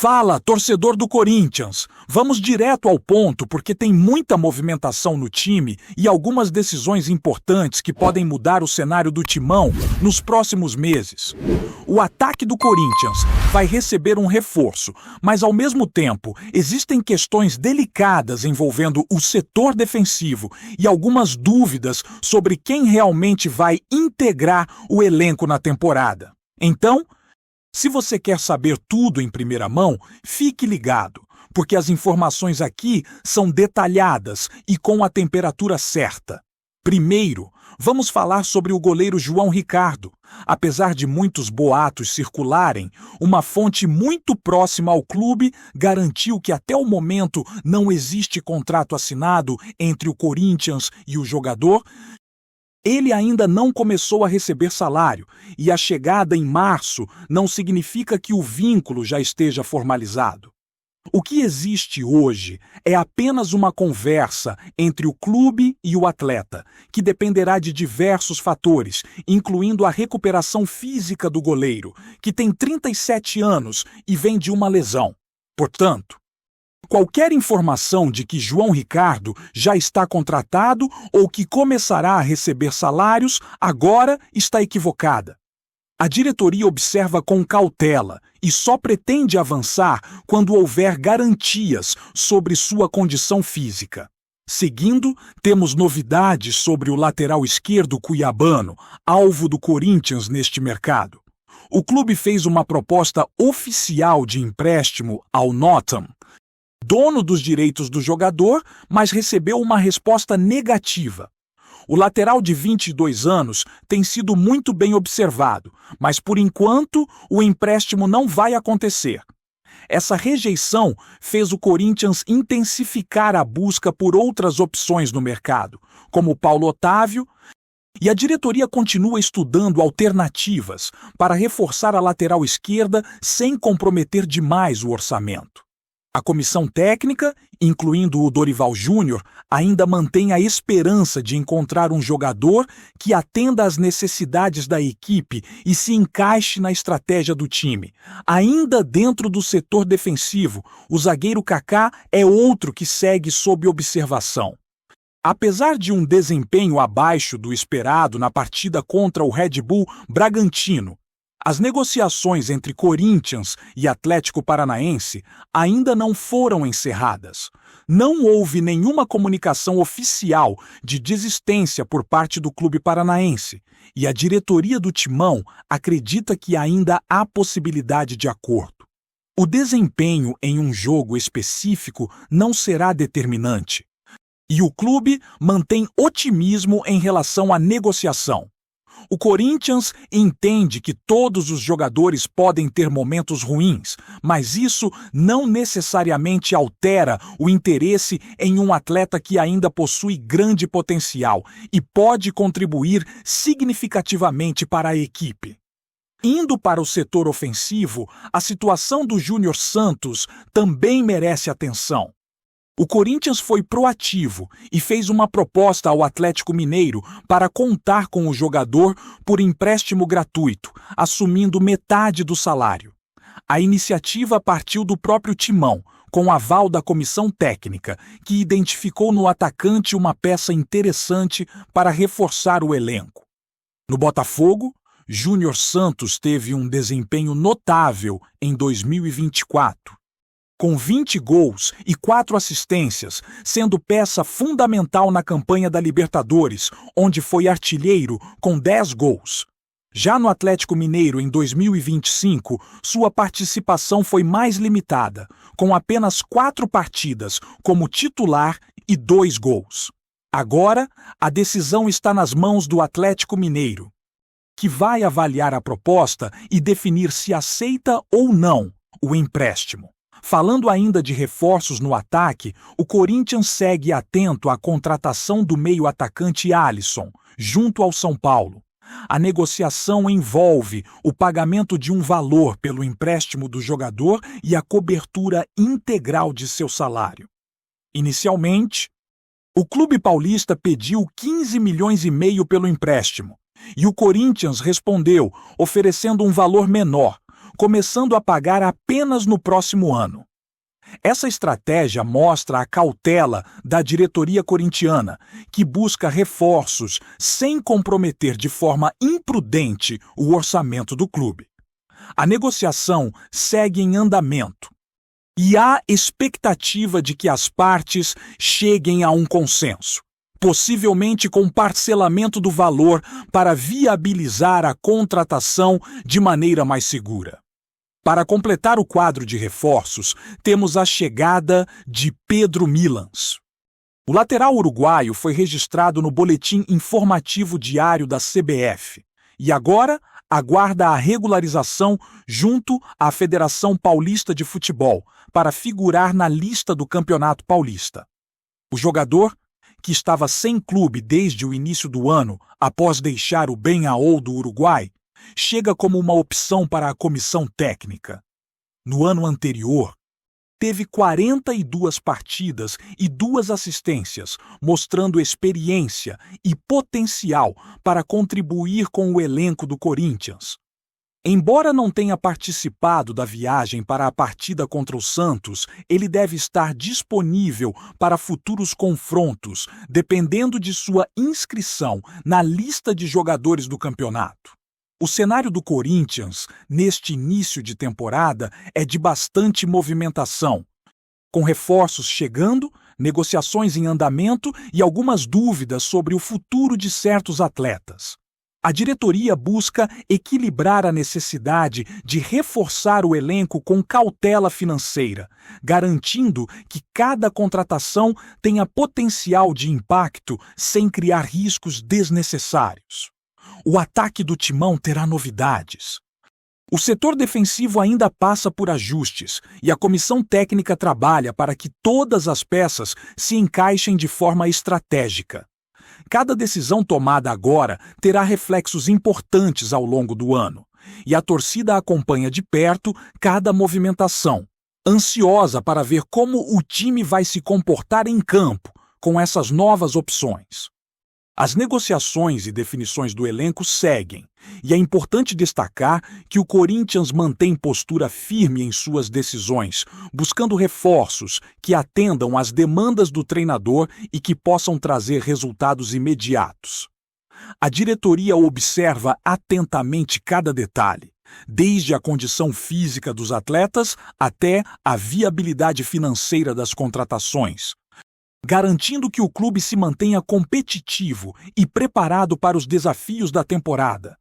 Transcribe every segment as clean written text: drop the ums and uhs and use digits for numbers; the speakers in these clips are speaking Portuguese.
Fala, torcedor do Corinthians! Vamos direto ao ponto porque tem muita movimentação no time e algumas decisões importantes que podem mudar o cenário do Timão nos próximos meses. O ataque do Corinthians vai receber um reforço, mas ao mesmo tempo existem questões delicadas envolvendo o setor defensivo e algumas dúvidas sobre quem realmente vai integrar o elenco na temporada. Então, se você quer saber tudo em primeira mão, fique ligado, porque as informações aqui são detalhadas e com a temperatura certa. Primeiro, vamos falar sobre o goleiro João Ricardo. Apesar de muitos boatos circularem, uma fonte muito próxima ao clube garantiu que até o momento não existe contrato assinado entre o Corinthians e o jogador. Ele ainda não começou a receber salário e a chegada em março não significa que o vínculo já esteja formalizado. O que existe hoje é apenas uma conversa entre o clube e o atleta, que dependerá de diversos fatores, incluindo a recuperação física do goleiro, que tem 37 anos e vem de uma lesão. Portanto, qualquer informação de que João Ricardo já está contratado ou que começará a receber salários agora está equivocada. A diretoria observa com cautela e só pretende avançar quando houver garantias sobre sua condição física. Seguindo, temos novidades sobre o lateral esquerdo cuiabano, alvo do Corinthians neste mercado. O clube fez uma proposta oficial de empréstimo ao Nottingham, dono dos direitos do jogador, mas recebeu uma resposta negativa. O lateral de 22 anos tem sido muito bem observado, mas por enquanto o empréstimo não vai acontecer. Essa rejeição fez o Corinthians intensificar a busca por outras opções no mercado, como Paulo Otávio, e a diretoria continua estudando alternativas para reforçar a lateral esquerda sem comprometer demais o orçamento. A comissão técnica, incluindo o Dorival Júnior, ainda mantém a esperança de encontrar um jogador que atenda às necessidades da equipe e se encaixe na estratégia do time. Ainda dentro do setor defensivo, o zagueiro Kaká é outro que segue sob observação. Apesar de um desempenho abaixo do esperado na partida contra o Red Bull Bragantino, as negociações entre Corinthians e Atlético Paranaense ainda não foram encerradas. Não houve nenhuma comunicação oficial de desistência por parte do clube paranaense, e a diretoria do Timão acredita que ainda há possibilidade de acordo. O desempenho em um jogo específico não será determinante, e o clube mantém otimismo em relação à negociação. O Corinthians entende que todos os jogadores podem ter momentos ruins, mas isso não necessariamente altera o interesse em um atleta que ainda possui grande potencial e pode contribuir significativamente para a equipe. Indo para o setor ofensivo, a situação do Júnior Santos também merece atenção. O Corinthians foi proativo e fez uma proposta ao Atlético Mineiro para contar com o jogador por empréstimo gratuito, assumindo metade do salário. A iniciativa partiu do próprio Timão, com aval da comissão técnica, que identificou no atacante uma peça interessante para reforçar o elenco. No Botafogo, Júnior Santos teve um desempenho notável em 2024. Com 20 gols e 4 assistências, sendo peça fundamental na campanha da Libertadores, onde foi artilheiro com 10 gols. Já no Atlético Mineiro em 2025, sua participação foi mais limitada, com apenas 4 partidas como titular e 2 gols. Agora, a decisão está nas mãos do Atlético Mineiro, que vai avaliar a proposta e definir se aceita ou não o empréstimo. Falando ainda de reforços no ataque, o Corinthians segue atento à contratação do meio-atacante Alisson, junto ao São Paulo. A negociação envolve o pagamento de um valor pelo empréstimo do jogador e a cobertura integral de seu salário. Inicialmente, o clube paulista pediu 15,5 milhões pelo empréstimo, e o Corinthians respondeu, oferecendo um valor menor, começando a pagar apenas no próximo ano. Essa estratégia mostra a cautela da diretoria corintiana, que busca reforços sem comprometer de forma imprudente o orçamento do clube. A negociação segue em andamento e há expectativa de que as partes cheguem a um consenso, possivelmente com parcelamento do valor para viabilizar a contratação de maneira mais segura. Para completar o quadro de reforços, temos a chegada de Pedro Milans. O lateral uruguaio foi registrado no Boletim Informativo Diário da CBF e agora aguarda a regularização junto à Federação Paulista de Futebol para figurar na lista do Campeonato Paulista. O jogador, que estava sem clube desde o início do ano após deixar o Peñarol do Uruguai, chega como uma opção para a comissão técnica. No ano anterior, teve 42 partidas e 2 assistências, mostrando experiência e potencial para contribuir com o elenco do Corinthians. Embora não tenha participado da viagem para a partida contra o Santos, ele deve estar disponível para futuros confrontos, dependendo de sua inscrição na lista de jogadores do campeonato. O cenário do Corinthians, neste início de temporada, é de bastante movimentação, com reforços chegando, negociações em andamento e algumas dúvidas sobre o futuro de certos atletas. A diretoria busca equilibrar a necessidade de reforçar o elenco com cautela financeira, garantindo que cada contratação tenha potencial de impacto sem criar riscos desnecessários. O ataque do Timão terá novidades. O setor defensivo ainda passa por ajustes e a comissão técnica trabalha para que todas as peças se encaixem de forma estratégica. Cada decisão tomada agora terá reflexos importantes ao longo do ano, e a torcida acompanha de perto cada movimentação, ansiosa para ver como o time vai se comportar em campo com essas novas opções. As negociações e definições do elenco seguem, e é importante destacar que o Corinthians mantém postura firme em suas decisões, buscando reforços que atendam às demandas do treinador e que possam trazer resultados imediatos. A diretoria observa atentamente cada detalhe, desde a condição física dos atletas até a viabilidade financeira das contratações, garantindo que o clube se mantenha competitivo e preparado para os desafios da temporada.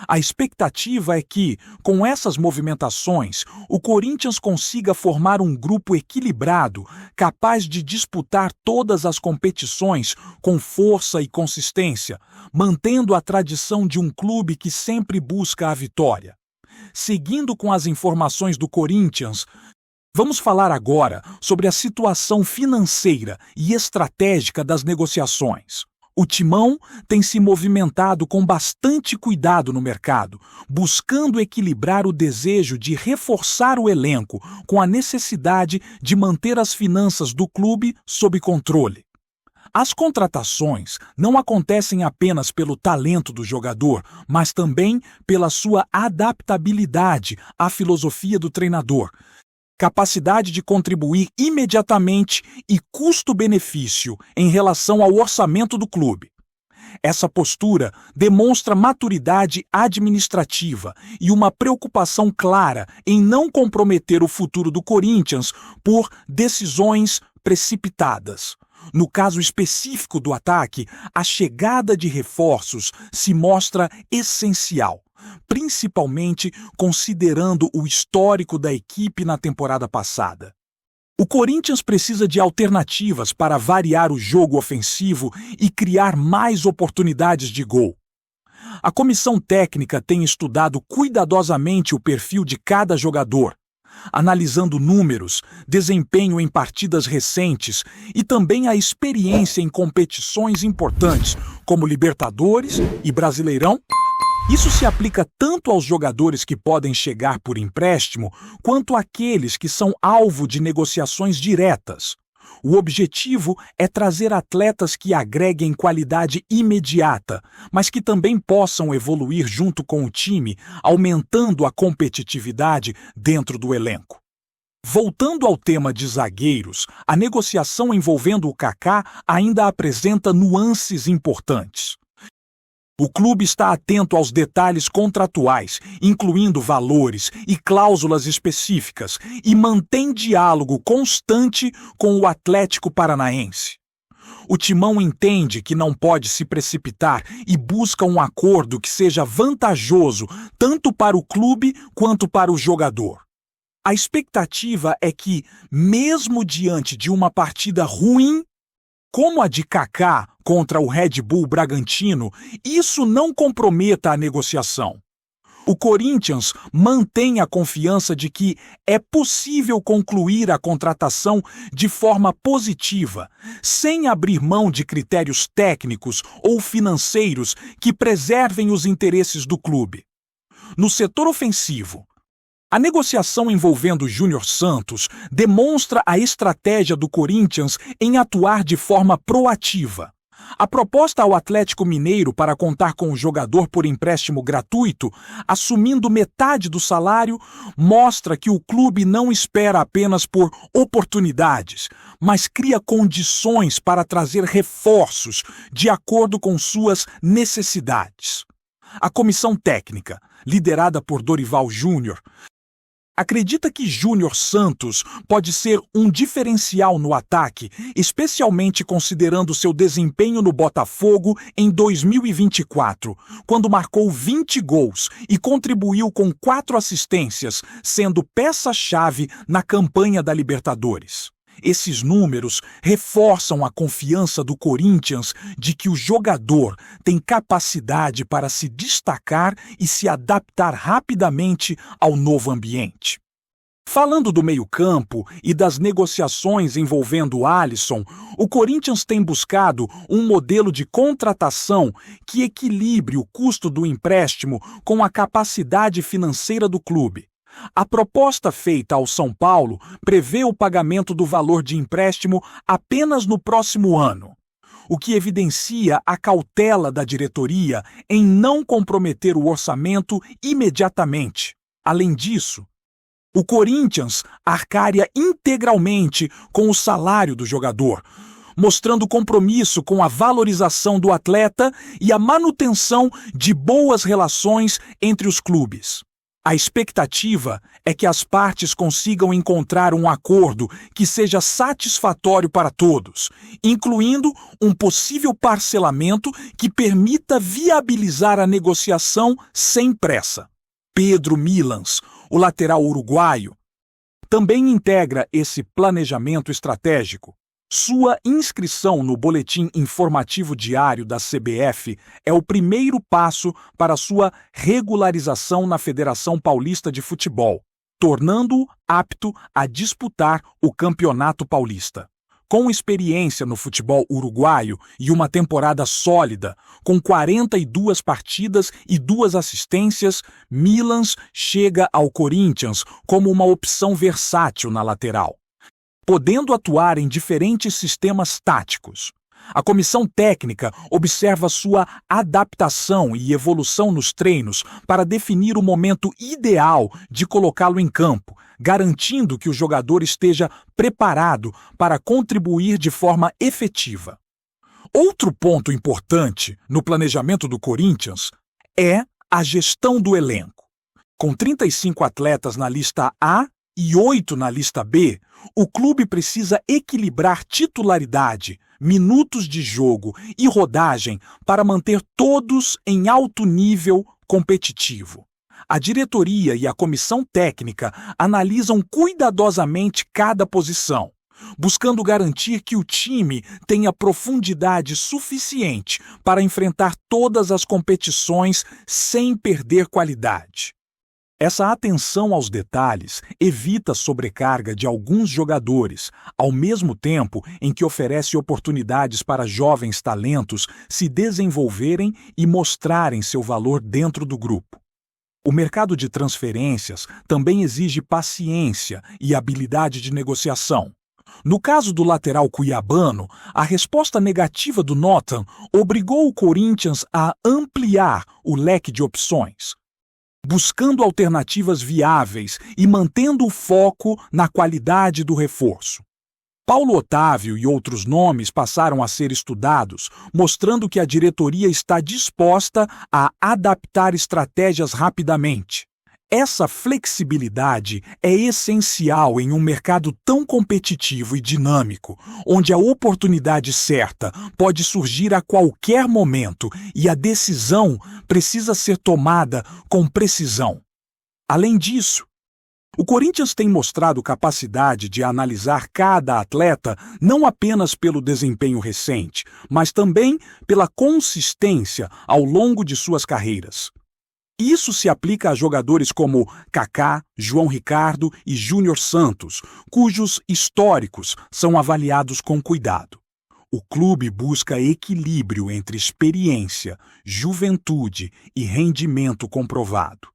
A expectativa é que, com essas movimentações, o Corinthians consiga formar um grupo equilibrado, capaz de disputar todas as competições com força e consistência, mantendo a tradição de um clube que sempre busca a vitória. Seguindo com as informações do Corinthians, vamos falar agora sobre a situação financeira e estratégica das negociações. O Timão tem se movimentado com bastante cuidado no mercado, buscando equilibrar o desejo de reforçar o elenco com a necessidade de manter as finanças do clube sob controle. As contratações não acontecem apenas pelo talento do jogador, mas também pela sua adaptabilidade à filosofia do treinador, capacidade de contribuir imediatamente e custo-benefício em relação ao orçamento do clube. Essa postura demonstra maturidade administrativa e uma preocupação clara em não comprometer o futuro do Corinthians por decisões precipitadas. No caso específico do ataque, a chegada de reforços se mostra essencial, principalmente considerando o histórico da equipe na temporada passada. O Corinthians precisa de alternativas para variar o jogo ofensivo e criar mais oportunidades de gol. A comissão técnica tem estudado cuidadosamente o perfil de cada jogador, analisando números, desempenho em partidas recentes e também a experiência em competições importantes, como Libertadores e Brasileirão. Isso se aplica tanto aos jogadores que podem chegar por empréstimo, quanto àqueles que são alvo de negociações diretas. O objetivo é trazer atletas que agreguem qualidade imediata, mas que também possam evoluir junto com o time, aumentando a competitividade dentro do elenco. Voltando ao tema de zagueiros, a negociação envolvendo o Kaká ainda apresenta nuances importantes. O clube está atento aos detalhes contratuais, incluindo valores e cláusulas específicas, e mantém diálogo constante com o Atlético Paranaense. O Timão entende que não pode se precipitar e busca um acordo que seja vantajoso tanto para o clube quanto para o jogador. A expectativa é que, mesmo diante de uma partida ruim, como a de Kaká contra o Red Bull Bragantino, isso não comprometa a negociação. O Corinthians mantém a confiança de que é possível concluir a contratação de forma positiva, sem abrir mão de critérios técnicos ou financeiros que preservem os interesses do clube. No setor ofensivo, a negociação envolvendo Júnior Santos demonstra a estratégia do Corinthians em atuar de forma proativa. A proposta ao Atlético Mineiro para contar com o jogador por empréstimo gratuito, assumindo metade do salário, mostra que o clube não espera apenas por oportunidades, mas cria condições para trazer reforços de acordo com suas necessidades. A comissão técnica, liderada por Dorival Júnior, acredita que Júnior Santos pode ser um diferencial no ataque, especialmente considerando seu desempenho no Botafogo em 2024, quando marcou 20 gols e contribuiu com 4 assistências, sendo peça-chave na campanha da Libertadores. Esses números reforçam a confiança do Corinthians de que o jogador tem capacidade para se destacar e se adaptar rapidamente ao novo ambiente. Falando do meio-campo e das negociações envolvendo Alisson, o Corinthians tem buscado um modelo de contratação que equilibre o custo do empréstimo com a capacidade financeira do clube. A proposta feita ao São Paulo prevê o pagamento do valor de empréstimo apenas no próximo ano, o que evidencia a cautela da diretoria em não comprometer o orçamento imediatamente. Além disso, o Corinthians arcaria integralmente com o salário do jogador, mostrando compromisso com a valorização do atleta e a manutenção de boas relações entre os clubes. A expectativa é que as partes consigam encontrar um acordo que seja satisfatório para todos, incluindo um possível parcelamento que permita viabilizar a negociação sem pressa. Pedro Milans, o lateral uruguaio, também integra esse planejamento estratégico. Sua inscrição no Boletim Informativo Diário da CBF é o primeiro passo para sua regularização na Federação Paulista de Futebol, tornando-o apto a disputar o Campeonato Paulista. Com experiência no futebol uruguaio e uma temporada sólida, com 42 partidas e 2 assistências, Milans chega ao Corinthians como uma opção versátil na lateral, podendo atuar em diferentes sistemas táticos. A comissão técnica observa sua adaptação e evolução nos treinos para definir o momento ideal de colocá-lo em campo, garantindo que o jogador esteja preparado para contribuir de forma efetiva. Outro ponto importante no planejamento do Corinthians é a gestão do elenco. Com 35 atletas na lista A e 8 na lista B, o clube precisa equilibrar titularidade, minutos de jogo e rodagem para manter todos em alto nível competitivo. A diretoria e a comissão técnica analisam cuidadosamente cada posição, buscando garantir que o time tenha profundidade suficiente para enfrentar todas as competições sem perder qualidade. Essa atenção aos detalhes evita a sobrecarga de alguns jogadores, ao mesmo tempo em que oferece oportunidades para jovens talentos se desenvolverem e mostrarem seu valor dentro do grupo. O mercado de transferências também exige paciência e habilidade de negociação. No caso do lateral cuiabano, a resposta negativa do Nottingham obrigou o Corinthians a ampliar o leque de opções, buscando alternativas viáveis e mantendo o foco na qualidade do reforço. Paulo Otávio e outros nomes passaram a ser estudados, mostrando que a diretoria está disposta a adaptar estratégias rapidamente. Essa flexibilidade é essencial em um mercado tão competitivo e dinâmico, onde a oportunidade certa pode surgir a qualquer momento e a decisão precisa ser tomada com precisão. Além disso, o Corinthians tem mostrado capacidade de analisar cada atleta não apenas pelo desempenho recente, mas também pela consistência ao longo de suas carreiras. Isso se aplica a jogadores como Kaká, João Ricardo e Júnior Santos, cujos históricos são avaliados com cuidado. O clube busca equilíbrio entre experiência, juventude e rendimento comprovado,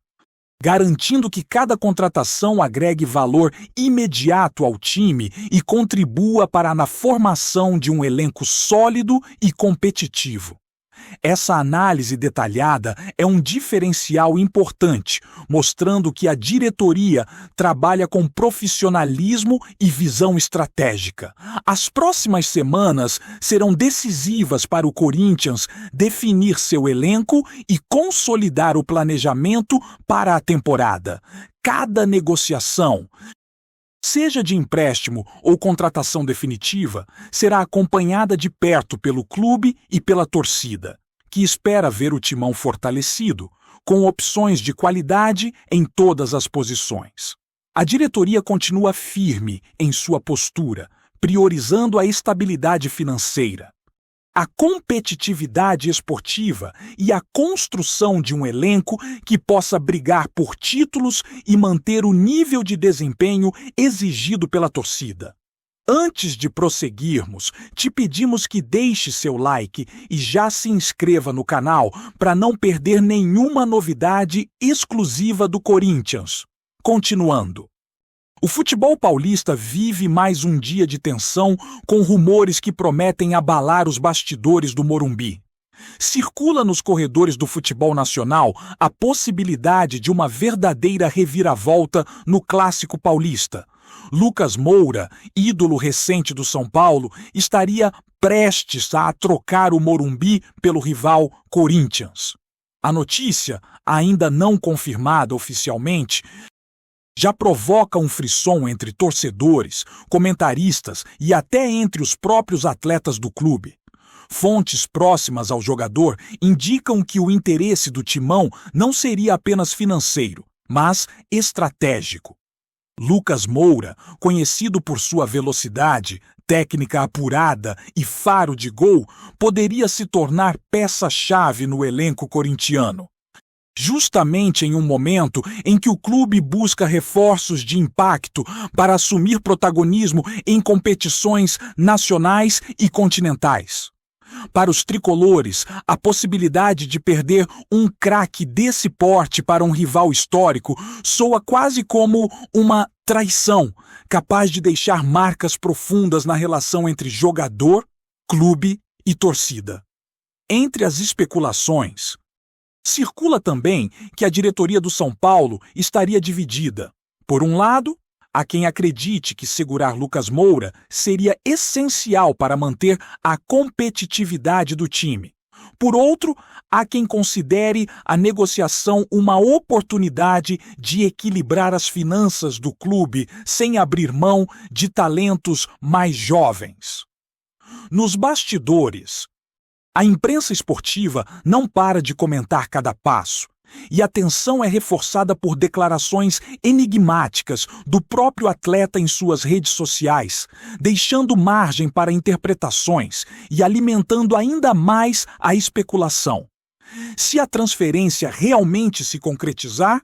garantindo que cada contratação agregue valor imediato ao time e contribua para a formação de um elenco sólido e competitivo. Essa análise detalhada é um diferencial importante, mostrando que a diretoria trabalha com profissionalismo e visão estratégica. As próximas semanas serão decisivas para o Corinthians definir seu elenco e consolidar o planejamento para a temporada. Cada negociação, seja de empréstimo ou contratação definitiva, será acompanhada de perto pelo clube e pela torcida, que espera ver o timão fortalecido, com opções de qualidade em todas as posições. A diretoria continua firme em sua postura, priorizando a estabilidade financeira, a competitividade esportiva e a construção de um elenco que possa brigar por títulos e manter o nível de desempenho exigido pela torcida. Antes de prosseguirmos, te pedimos que deixe seu like e já se inscreva no canal para não perder nenhuma novidade exclusiva do Corinthians. Continuando. O futebol paulista vive mais um dia de tensão com rumores que prometem abalar os bastidores do Morumbi. Circula nos corredores do futebol nacional a possibilidade de uma verdadeira reviravolta no Clássico Paulista. Lucas Moura, ídolo recente do São Paulo, estaria prestes a trocar o Morumbi pelo rival Corinthians. A notícia, ainda não confirmada oficialmente, já provoca um frisson entre torcedores, comentaristas e até entre os próprios atletas do clube. Fontes próximas ao jogador indicam que o interesse do timão não seria apenas financeiro, mas estratégico. Lucas Moura, conhecido por sua velocidade, técnica apurada e faro de gol, poderia se tornar peça-chave no elenco corintiano. Justamente em um momento em que o clube busca reforços de impacto para assumir protagonismo em competições nacionais e continentais. Para os tricolores, a possibilidade de perder um craque desse porte para um rival histórico soa quase como uma traição, capaz de deixar marcas profundas na relação entre jogador, clube e torcida. Entre as especulações, circula também que a diretoria do São Paulo estaria dividida. Por um lado, há quem acredite que segurar Lucas Moura seria essencial para manter a competitividade do time. Por outro, há quem considere a negociação uma oportunidade de equilibrar as finanças do clube sem abrir mão de talentos mais jovens. Nos bastidores, a imprensa esportiva não para de comentar cada passo, e a tensão é reforçada por declarações enigmáticas do próprio atleta em suas redes sociais, deixando margem para interpretações e alimentando ainda mais a especulação. Se a transferência realmente se concretizar,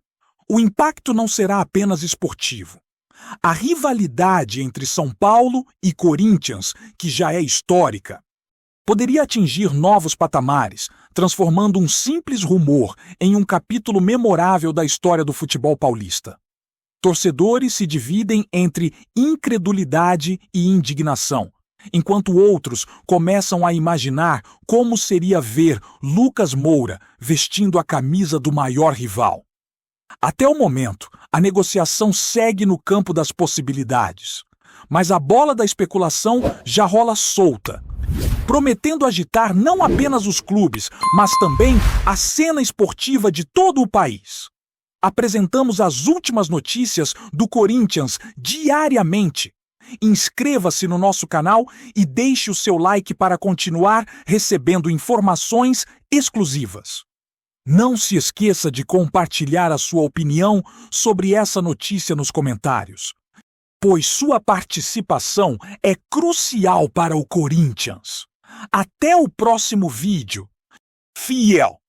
o impacto não será apenas esportivo. A rivalidade entre São Paulo e Corinthians, que já é histórica, poderia atingir novos patamares, transformando um simples rumor em um capítulo memorável da história do futebol paulista. Torcedores se dividem entre incredulidade e indignação, enquanto outros começam a imaginar como seria ver Lucas Moura vestindo a camisa do maior rival. Até o momento, a negociação segue no campo das possibilidades, mas a bola da especulação já rola solta, prometendo agitar não apenas os clubes, mas também a cena esportiva de todo o país. Apresentamos as últimas notícias do Corinthians diariamente. Inscreva-se no nosso canal e deixe o seu like para continuar recebendo informações exclusivas. Não se esqueça de compartilhar a sua opinião sobre essa notícia nos comentários, pois sua participação é crucial para o Corinthians. Até o próximo vídeo. Fiel!